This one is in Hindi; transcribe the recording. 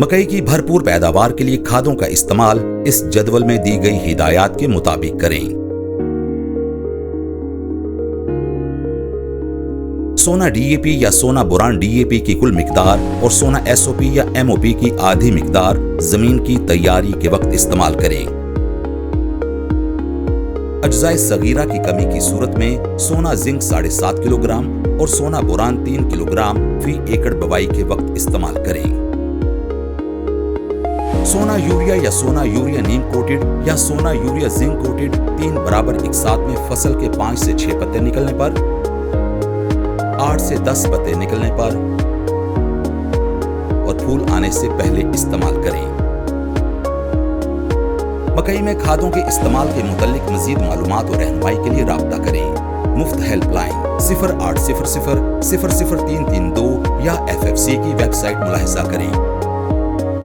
मकई की भरपूर पैदावार के लिए खादों का इस्तेमाल इस जदवल में दी गई हिदायत के मुताबिक करें। सोना डीएपी या सोना बोरान डीएपी की कुल मिकदार और सोना एसओपी या एमओपी की आधी मिकदार जमीन की तैयारी के वक्त इस्तेमाल करें। अज्जाए सगीरा की कमी की सूरत में सोना जिंक 7.5 किलोग्राम और सोना बोरान 3 किलोग्राम फी एकड़ बुवाई के वक्त इस्तेमाल करें। सोना यूरिया या सोना यूरिया नीम कोटेड या सोना यूरिया जिंक कोटेड 3 बराबर एक साथ में फसल के 5 से 6 पत्ते निकलने पर, 8 से 10 पत्ते निकलने पर और फूल आने से पहले इस्तेमाल करें। मकई में खादों के इस्तेमाल के मुतालिक मजीद मालूमात और रहनुमाई के लिए राब्ता करें। मुफ्त हेल्पलाइन 0800 00332 या FFC की वेबसाइट मुलाहिजा करें।